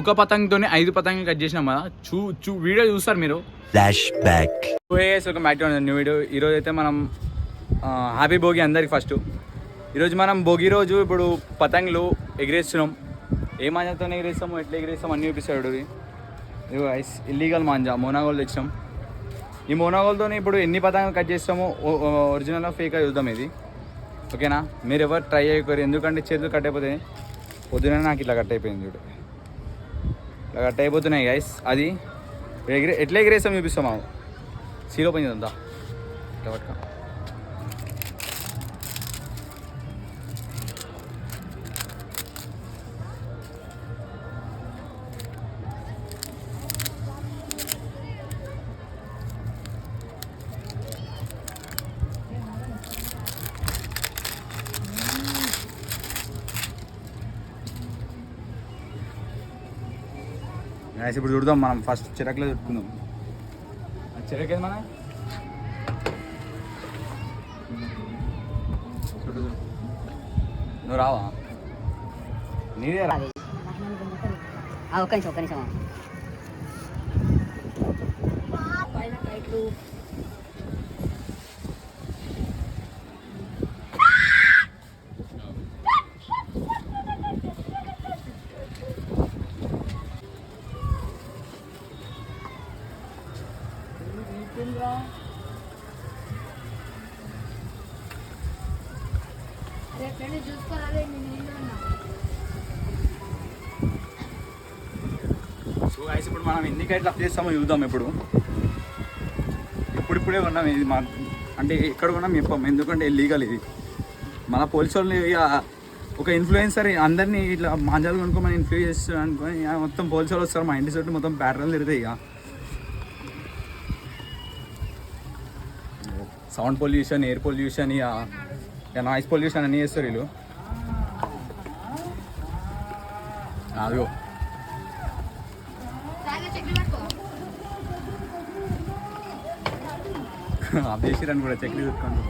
ఒక పతంగితోనే 5 పతంగులు కట్ చేసినాం కదా. వీడియో చూస్తారు మీరు. Flash back. ఒక బ్యాక్ టు న్యూ వీడియో. ఈరోజు అయితే మనం హ్యాపీ భోగి అందరికి. ఫస్ట్ ఈరోజు మనం భోగి రోజు ఇప్పుడు పతంగులు ఎగిరేస్తున్నాం. ఏ మాంజాతో ఎగిరేస్తాము, ఎట్లా ఎగిరేస్తాం అన్నీ చూపిస్తాడు. ఇవి ఐస్ ఇల్లీగల్ మాంజా మోనాగోల్ తెచ్చాం. ఈ మోనాగోల్తో ఇప్పుడు ఎన్ని పతంగులు కట్ చేస్తామో ఒరిజినల్ ఫేక్ చూద్దాం ఇది. ఓకేనా? మీరు ఎవరు ట్రై చేయకూడదు, ఎందుకంటే చేతులు కట్ అయిపోతాయి. పొద్దున నాకు ఇట్లా కట్ అయిపోయింది చూడు, ఇట్లా కట్ అయిపోతున్నాయి గైస్. అది ఎట్లా ఎగిరేస్తాం చూపిస్తాం. మాకు సీలో పని చేద్దా ఇట్లా పట్టుకో. ఇప్పుడు చూద్దాం. మనం ఫస్ట్ చిరకలో చుట్టుకుందాం. చిరకేది మన నువ్వు రావా? నీదే రా. ఒక్క నిమిషం సో గైస్ ఇప్పుడు మనం ఎన్ని కైట్లు అప్ చేస్తామో చూద్దాం. ఇప్పుడిప్పుడే ఉన్నాం. ఇది మా అంటే ఎక్కడ ఉన్నాం చెప్పాం, ఎందుకంటే లీగల్ ఇది. మన పోలీసు వాళ్ళు ఒక ఇన్ఫ్లుయెన్సర్ అందరినీ ఇట్లా మాంజాలు కొనుక్కోమని ఇన్ఫ్లూయెన్స్ చేస్తారు అనుకొని మొత్తం పోలీసు వాళ్ళు వస్తారు. మా ఇంటి చుట్టూ మొత్తం ప్యాటర్న్లు తిరుగుతాయి. ఇక సౌండ్ పొల్యూషన్, ఎయిర్ పొల్యూషన్, ఇక నాయిస్ పొల్యూషన్ అన్నీ చేస్తారు వీళ్ళు. అదిగో అభ్యసిరని కూడా చక్రీ పెట్టుకోండి.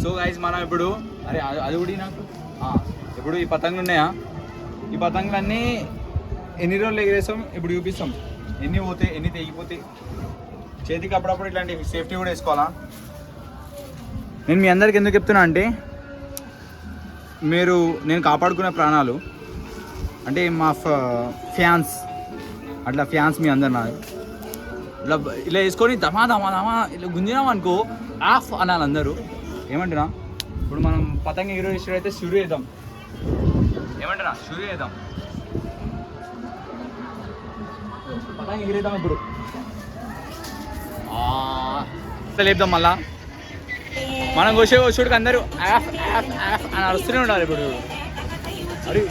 సో గైస్ మనం ఇప్పుడు అది కూడా నాకు ఇప్పుడు ఈ పతంగులు ఉన్నాయా, ఈ పతంగులన్నీ ఎన్ని రోజులు ఎగిరేస్తాం ఇప్పుడు చూపిస్తాం. ఎన్ని పోతాయి, ఎన్ని తెగిపోతాయి. చేతికి అప్పుడప్పుడు ఇట్లాంటి సేఫ్టీ కూడా వేసుకోవాలా. నేను మీ అందరికి ఎందుకు చెప్తున్నా అంటే నేను కాపాడుకునే ప్రాణాలు. అంటే మా ఫ్యాన్స్ మీ అందరు నాకు ఇలా వేసుకొని దమా ఇలా గుంజినాం అనుకో ఆఫ్ అనాలి అందరూ. ఏమంటున్నా? ఇప్పుడు మనం పతంగ ఎగిరేసినట్టు అయితే షురూ చేద్దాం. ఏమంటున్నా? షురూ చేద్దాం. పతంగ ఎగిరేద్దాం. ఇప్పుడు లేపుదాం. మళ్ళా మనం వచ్చేటికి అందరూ యాఫ్ యాఫ్ యాఫ్ అని అరుస్తూనే ఉండాలి. ఇప్పుడు అరే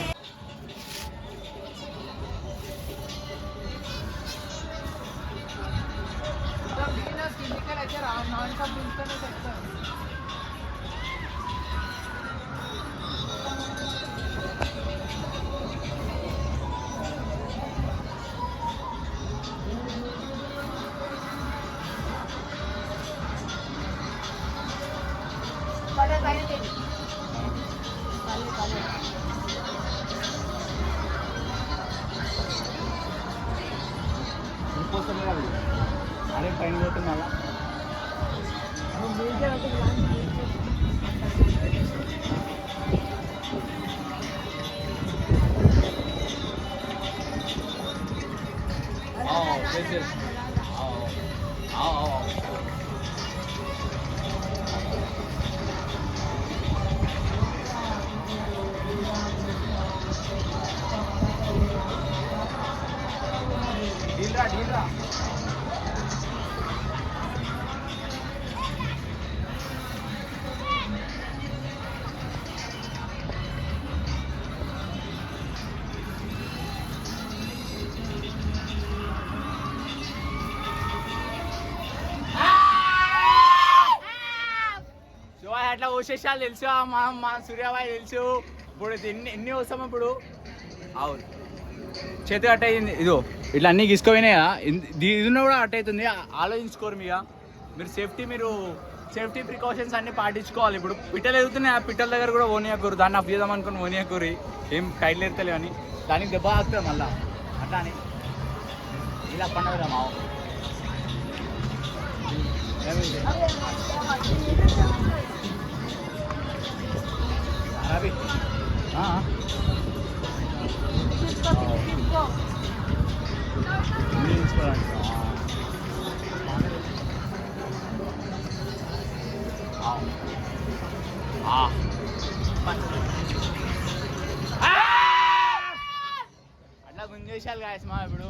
అరే పైన పోతుంది మళ్ళా. yes. విశేషాలు తెలుసు మా సూర్యాబాయ్ తెలుసు. ఇప్పుడు ఎన్ని ఎన్ని వస్తాము ఇప్పుడు. అవును చేతి అట్ట అయింది ఇదో ఇట్లా అన్నీ గీసుకోపోయినాయా. ఇది ఉన్న కూడా అట్ట అవుతుంది. ఆలోచించుకోరు మీరు సేఫ్టీ ప్రికాషన్స్ అన్నీ పాటించుకోవాలి. ఇప్పుడు పిట్టలు ఎదుగుతున్నాయి, ఆ పిట్టల దగ్గర కూడా ఓనియాకూరు. దాన్ని అప్ చేద్దాం అనుకుని ఓనియాకూరి ఏం కైట్లు ఎడతలేవు అని దానికి దెబ్బ తాకుతుంది మళ్ళా. అట్లా అని ఇలా పండుగ మావు అట్లా గుంజేసాలు గాయస్ మా ఇప్పుడు.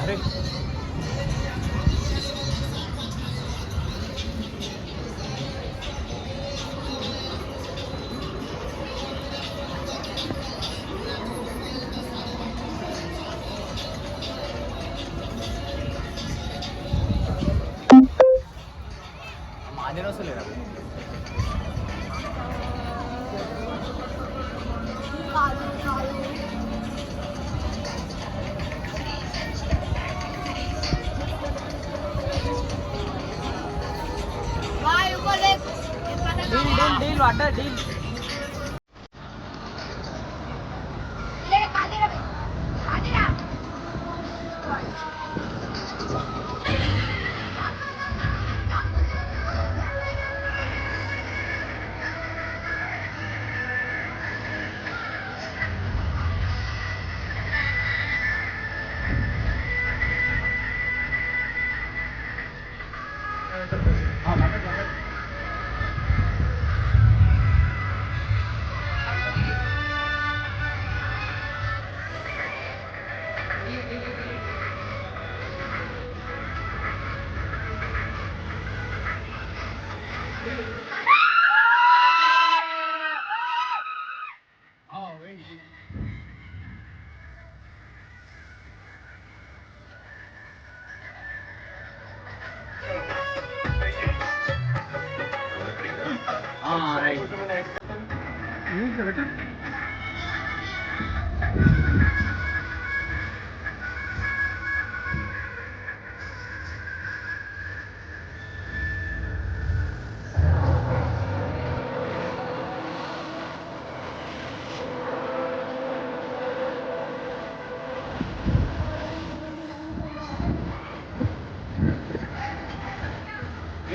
అరే మాదిరి వస్తలేదా డీల్ అడ్డా డీల్.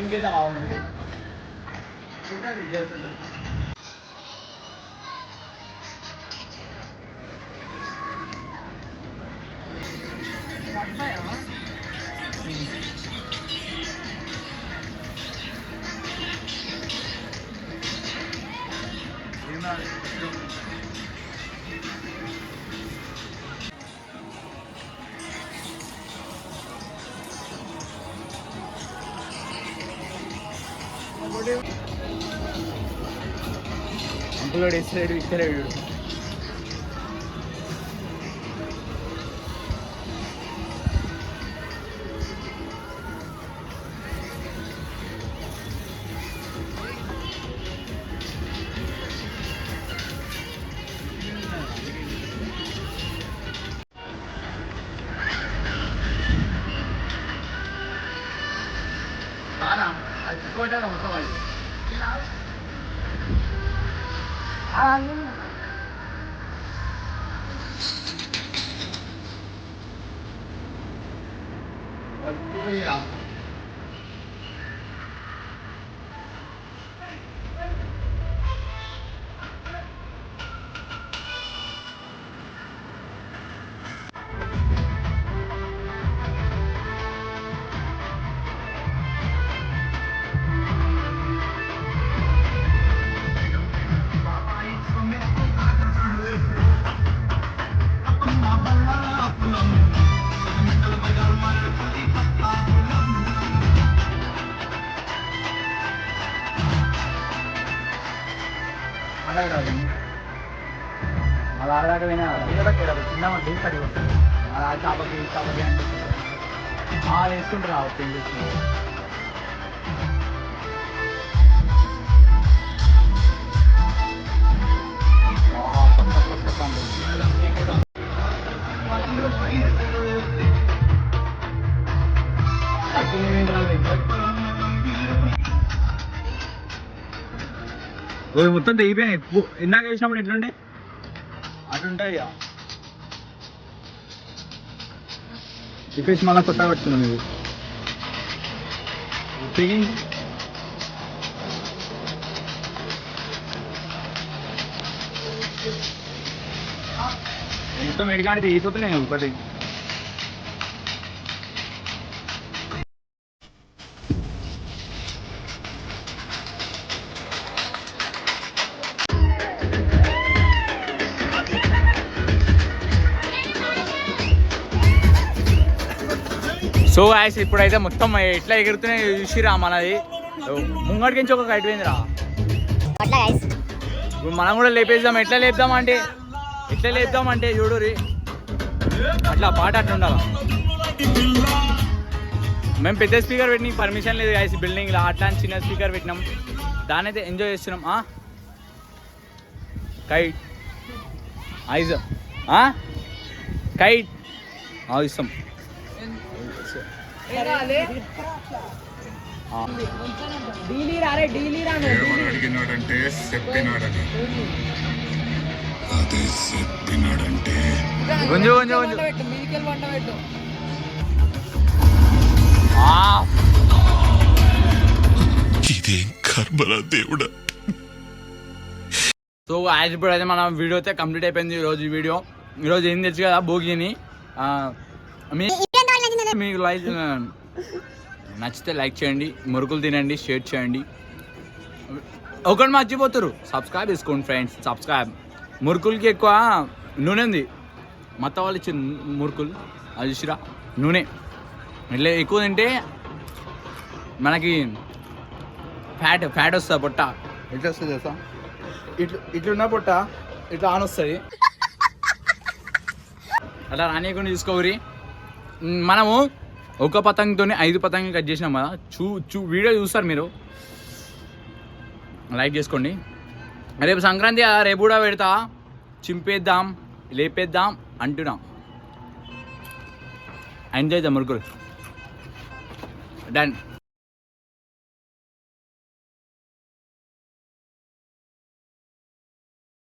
ఇంకేదా బాగుంది. అంకులోడు ఇస్తలేడు ఇస్తలేడు. అది మొత్తం అది అది ఆడదాకా పోయినా చిన్న డీప్ పడి చాపకి అంటే వేసుకుంటారు ఏం చేస్తున్నారు. మొత్తం తెగిపోయినాయి. ఇందాక వేసినప్పుడు ఎట్లుండే అట్లుంటాయి. చెప్పేసి మళ్ళీ కొత్త పట్టుకున్నాం ఇది తెగి మొత్తం ఎడిగానే తెగిపోతున్నాయి ఒకటి. సో యాస్ ఇప్పుడైతే మొత్తం ఎట్లా ఎగురుతున్నాయి చూసిరా. మనది ముంగడికించి ఒక కైట్ పోయిందిరా. అట్లా గైస్ ఇప్పుడు మనం కూడా లేపేద్దాం. ఎట్లా లేపుదామంటే చూడురి అట్లా పాట అట్లా ఉండాలి. మేము పెద్ద స్పీకర్ పెట్టి పర్మిషన్ లేదు గాయస్ బిల్డింగ్లో. అట్లా చిన్న స్పీకర్ పెట్టినాం, దాని అయితే ఎంజాయ్ చేస్తున్నాం. కైట్ ఐజ్ కైట్ ఇస్తాం. అడిగినాడంటే చెప్పినాడని, అదే చెప్పినాడంటే కొంచెం ఇదేం కర్మరా దేవుడా. సో యాజ్ ఇప్పుడు అయితే మన వీడియో అయితే కంప్లీట్ అయిపోయింది. ఈరోజు ఏం తెలుసు కదా భోగిని. మీకు లైక్ నచ్చితే లైక్ చేయండి, మురుకులు తినండి, షేర్ చేయండి. ఒకటి మర్చిపోతారు, సబ్స్క్రైబ్ చేసుకోండి ఫ్రెండ్స్. సబ్స్క్రైబ్. మురుకులకి ఎక్కువ నూనె ఉంది. మత వాళ్ళు ఇచ్చిన మురుకులు అది చూసిరా నూనె. ఇట్లా ఎక్కువ తింటే మనకి ఫ్యాట్ వస్తుంది. పొట్ట ఎట్లా వస్తుంది తెలుసా? ఇట్లున్న పొట్ట ఇట్లా ఆన్ వస్తుంది. అట్లా రానియకుండా చూసుకోవరి. మనము ఒక పతంగితో 5 పతంగి కట్ చేసినాం కదా. వీడియో చూస్తారు మీరు, లైక్ చేసుకోండి. రేపు సంక్రాంతి రేపు కూడా పెడతా. చింపేద్దాం, లేపేద్దాం అంటున్నాం. ఎంజాయ్ ద మురుకులు. డన్.